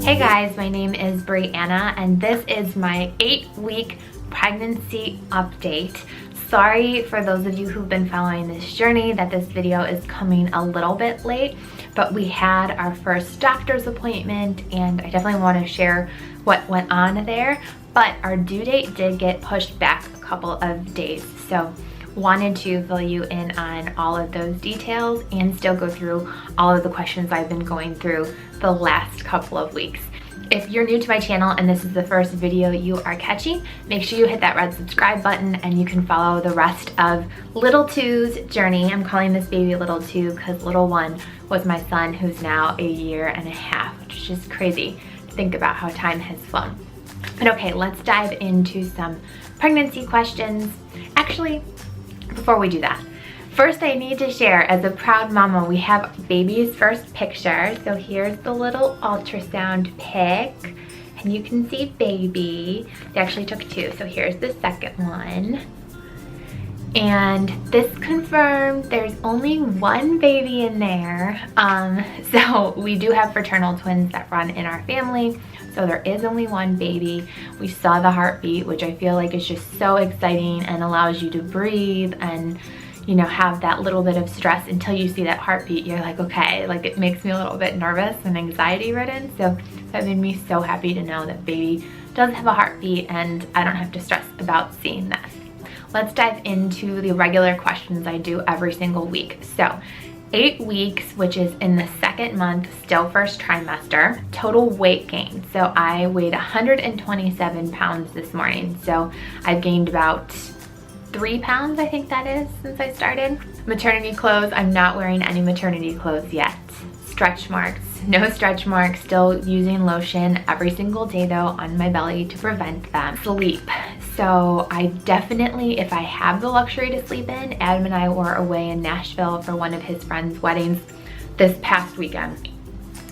Hey guys, my name is Brianna and this is my 8-week pregnancy update. Sorry for those of you who've been following this journey that this video is coming a little bit late, but we had our first doctor's appointment and I definitely want to share what went on there, but our due date did get pushed back a couple of days. So wanted to fill you in on all of those details and still go through all of the questions I've been going through the last couple of weeks. If you're new to my channel and this is the first video you are catching, make sure you hit that red subscribe button and you can follow the rest of Little Two's journey. I'm calling this baby Little Two because Little One was my son, who's now 1.5 years, which is just crazy to think about how time has flown. But okay, let's dive into some pregnancy questions. Actually, before we do that, first I need to share, as a proud mama, we have baby's first picture. So here's the little ultrasound pic, and you can see baby. They actually took 2, so here's the second one. And this confirmed there's only 1 baby in there. So we do have fraternal twins that run in our family. So there is only 1 baby. We saw the heartbeat, which I feel like is just so exciting and allows you to breathe and, you know, have that little bit of stress until you see that heartbeat. You're like, okay, like it makes me a little bit nervous and anxiety ridden. So that made me so happy to know that baby does have a heartbeat and I don't have to stress about seeing that. Let's dive into the regular questions I do every single week. So 8 weeks, which is in the 2nd month, still first trimester. Total weight gain. So I weighed 127 pounds this morning. So I've gained about 3 pounds, I think that is, since I started. Maternity clothes, I'm not wearing any maternity clothes yet. Stretch marks, no stretch marks, still using lotion every single day though on my belly to prevent them. Sleep. So I definitely, if I have the luxury to sleep in, Adam and I were away in Nashville for one of his friend's weddings this past weekend.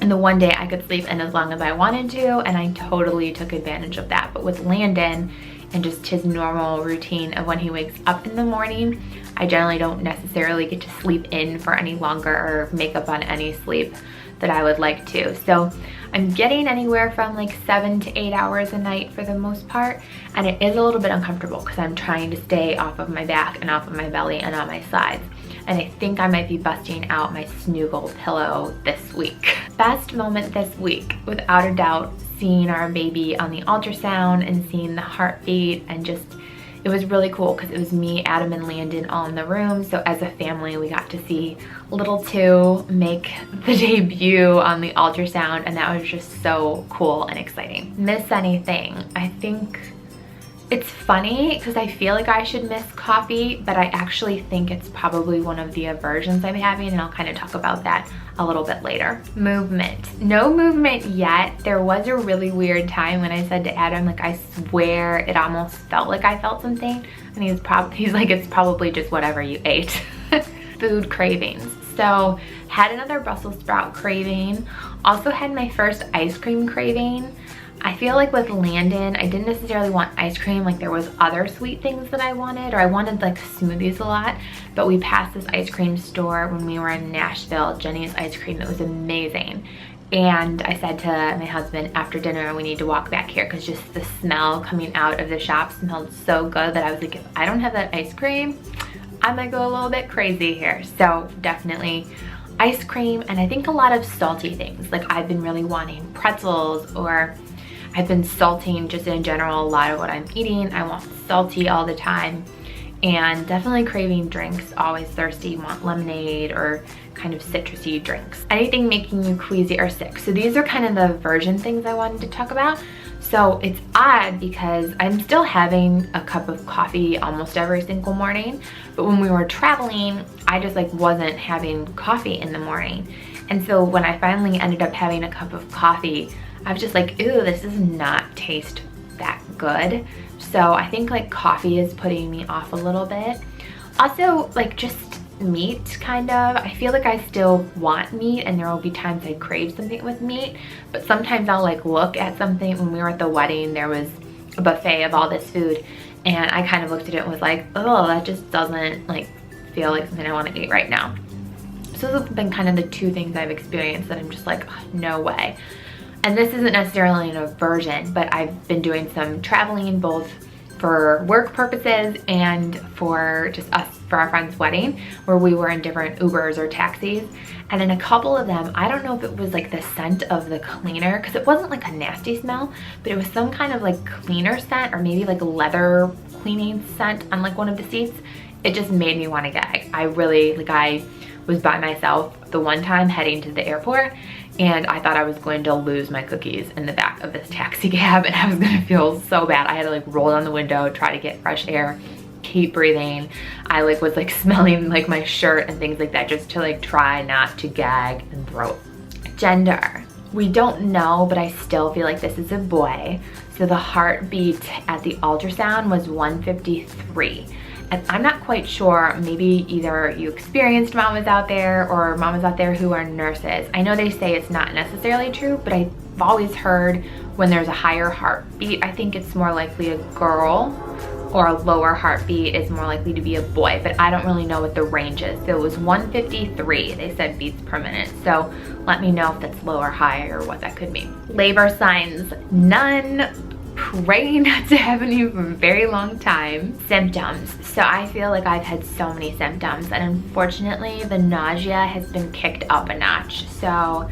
And the one day I could sleep in as long as I wanted to, and I totally took advantage of that. But with Landon and just his normal routine of when he wakes up in the morning, I generally don't necessarily get to sleep in for any longer or make up on any sleep that I would like to. So I'm getting anywhere from like 7 to 8 hours a night for the most part, and it is a little bit uncomfortable because I'm trying to stay off of my back and off of my belly and on my sides. And I think I might be busting out my snuggle pillow this week. Best moment this week, without a doubt, seeing our baby on the ultrasound and seeing the heartbeat, and just, it was really cool because it was me, Adam, and Landon all in the room. So as a family, we got to see Little Two make the debut on the ultrasound, and that was just so cool and exciting. Miss anything? I think it's funny because I feel like I should miss coffee, but I actually think it's probably one of the aversions I'm having, and I'll kind of talk about that a little bit later. Movement. No movement yet. There was a really weird time when I said to Adam, like, I swear it almost felt like I felt something, and he's like, it's probably just whatever you ate. Food cravings. So had another Brussels sprout craving. Also had my first ice cream craving. I feel like with Landon, I didn't necessarily want ice cream. Like, there was other sweet things that I wanted, or I wanted like smoothies a lot, but we passed this ice cream store when we were in Nashville, Jenny's Ice Cream. It was amazing. And I said to my husband after dinner, we need to walk back here because just the smell coming out of the shop smelled so good that I was like, if I don't have that ice cream, I might go a little bit crazy here. So definitely ice cream, and I think a lot of salty things. Like, I've been really wanting pretzels, or I've been salting just in general a lot of what I'm eating. I want salty all the time, and definitely craving drinks, always thirsty, want lemonade or kind of citrusy drinks. Anything making you queasy or sick. So these are kind of the aversion things I wanted to talk about. So it's odd because I'm still having a cup of coffee almost every single morning, but when we were traveling, I just like wasn't having coffee in the morning. And so when I finally ended up having a cup of coffee, I was just like, ew, this does not taste that good. So I think like coffee is putting me off a little bit. Also, like, just meat, kind of. I feel like I still want meat, and there will be times I crave something with meat, but sometimes I'll like look at something. When we were at the wedding, there was a buffet of all this food, and I kind of looked at it and was like, oh, that just doesn't like feel like something I want to eat right now. So those have been kind of the 2 things I've experienced that I'm just like, oh, no way. And this isn't necessarily an aversion, but I've been doing some traveling both for work purposes and for just us, for our friend's wedding, where we were in different Ubers or taxis. And in a couple of them, I don't know if it was like the scent of the cleaner, because it wasn't like a nasty smell, but it was some kind of like cleaner scent, or maybe like a leather cleaning scent on like one of the seats. It just made me want to gag. I was by myself the one time heading to the airport, and I thought I was going to lose my cookies in the back of this taxi cab, and I was gonna feel so bad. I had to like roll down the window, try to get fresh air, keep breathing. I was smelling like my shirt and things like that, just to like try not to gag and throw. Gender. We don't know, but I still feel like this is a boy. So the heartbeat at the ultrasound was 153. And I'm not quite sure, maybe either you experienced mamas out there or mamas out there who are nurses. I know they say it's not necessarily true, but I've always heard when there's a higher heartbeat, I think it's more likely a girl, or a lower heartbeat is more likely to be a boy, but I don't really know what the range is. So it was 153, they said, beats per minute. So let me know if that's low or high or what that could mean. Labor signs, none. Praying not to have any for a very long time. Symptoms. So I feel like I've had so many symptoms, and unfortunately the nausea has been kicked up a notch. So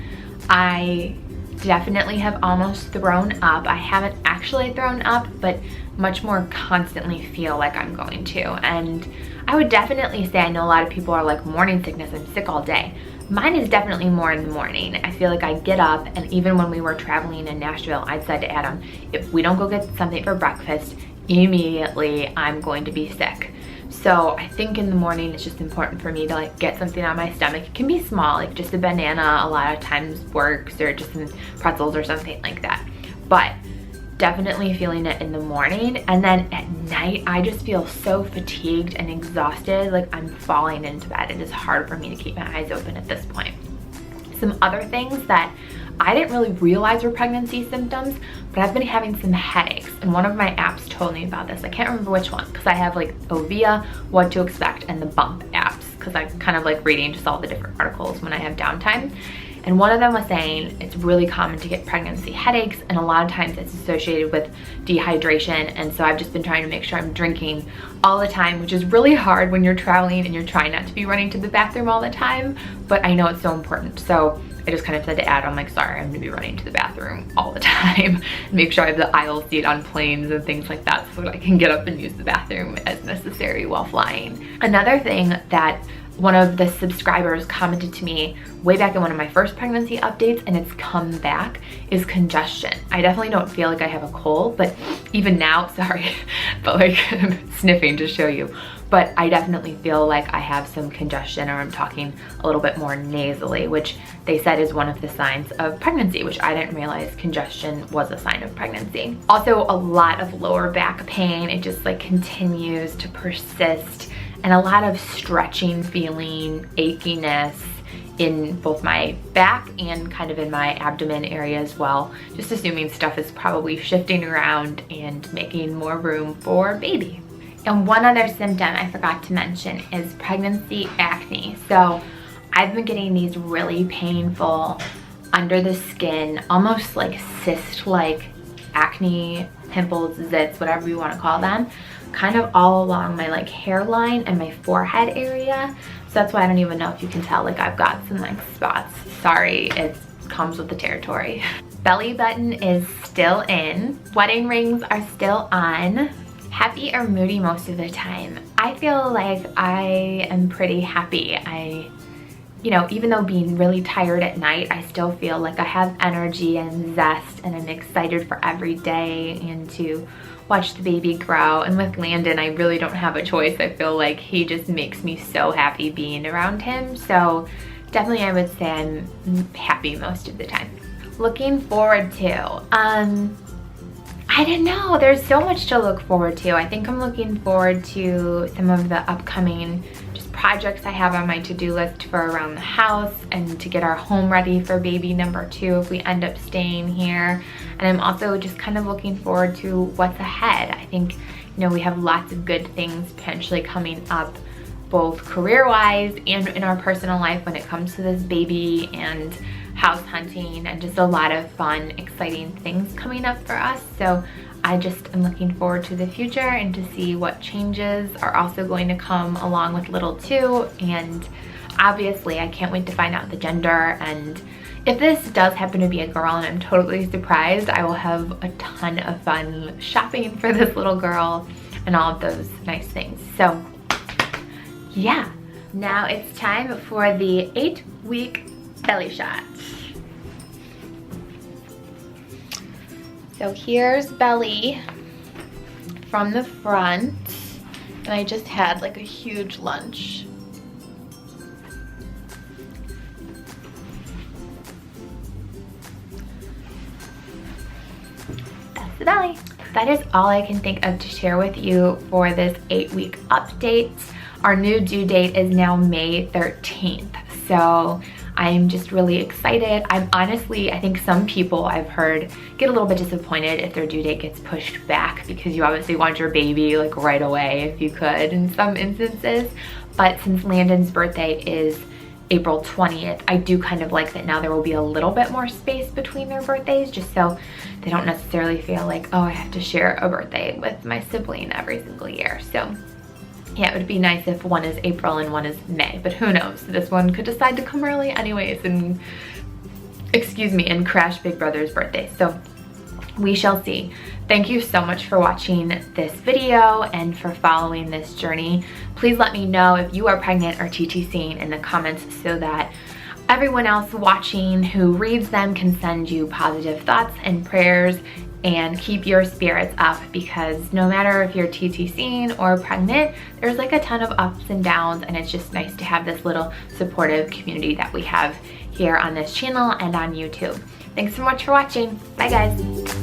I definitely have almost thrown up. I haven't actually thrown up, but much more constantly feel like I'm going to. And I would definitely say, I know a lot of people are like, morning sickness, I'm sick all day. Mine is definitely more in the morning. I feel like I get up, and even when we were traveling in Nashville, I said to Adam, if we don't go get something for breakfast, immediately I'm going to be sick. So I think in the morning it's just important for me to like get something on my stomach. It can be small, like just a banana a lot of times works, or just some pretzels or something like that. But definitely feeling it in the morning, and then at night I just feel so fatigued and exhausted, like I'm falling into bed. It is hard for me to keep my eyes open at this point. Some other things that I didn't really realize were pregnancy symptoms, but I've been having some headaches, and one of my apps told me about this. I can't remember which one, because I have like Ovia, What to Expect, and the Bump apps, because I kind of like reading just all the different articles when I have downtime. And one of them was saying it's really common to get pregnancy headaches, and a lot of times it's associated with dehydration. And so I've just been trying to make sure I'm drinking all the time, which is really hard when you're traveling and you're trying not to be running to the bathroom all the time, but I know it's so important. So I just kind of said to Adam, like, sorry, I'm gonna be running to the bathroom all the time. Make sure I have the aisle seat on planes and things like that, so that I can get up and use the bathroom as necessary while flying. Another thing that one of the subscribers commented to me way back in one of my first pregnancy updates, and it's come back, is congestion. I definitely don't feel like I have a cold, but even now, sorry, but like I'm sniffing to show you, but I definitely feel like I have some congestion, or I'm talking a little bit more nasally, which they said is one of the signs of pregnancy, which I didn't realize congestion was a sign of pregnancy. Also, a lot of lower back pain. It just like continues to persist, and a lot of stretching feeling, achiness in both my back and kind of in my abdomen area as well. Just assuming stuff is probably shifting around and making more room for baby. And one other symptom I forgot to mention is pregnancy acne. So I've been getting these really painful under the skin, almost like cyst-like acne, pimples, zits, whatever you want to call them, kind of all along my like hairline and my forehead area. So that's why I don't even know if you can tell, like I've got some like spots. Sorry, it comes with the territory. Belly button is still in. Wedding rings are still on. Happy or moody most of the time. I feel like I am pretty happy. You know, even though being really tired at night, I still feel like I have energy and zest, and I'm excited for every day and to watch the baby grow. And with Landon, I really don't have a choice. I feel like he just makes me so happy being around him. So definitely I would say I'm happy most of the time. Looking forward to, I don't know, there's so much to look forward to. I think I'm looking forward to some of the upcoming just projects I have on my to-do list for around the house, and to get our home ready for baby number 2 if we end up staying here. And I'm also just kind of looking forward to what's ahead. I think, you know, we have lots of good things potentially coming up both career-wise and in our personal life when it comes to this baby and house hunting, and just a lot of fun, exciting things coming up for us. So I just am looking forward to the future and to see what changes are also going to come along with little two. And obviously I can't wait to find out the gender, and if this does happen to be a girl and I'm totally surprised, I will have a ton of fun shopping for this little girl and all of those nice things. So yeah, now it's time for the 8-week belly shot. So here's belly from the front, and I just had like a huge lunch. That's the belly. That is all I can think of to share with you for this 8-week update. Our new due date is now May 13th. So I'm just really excited. I think some people I've heard get a little bit disappointed if their due date gets pushed back, because you obviously want your baby like right away if you could in some instances. But since Landon's birthday is April 20th, I do kind of like that now there will be a little bit more space between their birthdays, just so they don't necessarily feel like, oh, I have to share a birthday with my sibling every single year. So yeah, it would be nice if one is April and one is May, but who knows? This one could decide to come early anyways and, and crash Big Brother's birthday. So we shall see. Thank you so much for watching this video and for following this journey. Please let me know if you are pregnant or TTCing in the comments so that everyone else watching who reads them can send you positive thoughts and prayers and keep your spirits up, because no matter if you're TTCing or pregnant, there's like a ton of ups and downs, and it's just nice to have this little supportive community that we have here on this channel and on YouTube. Thanks so much for watching. Bye guys.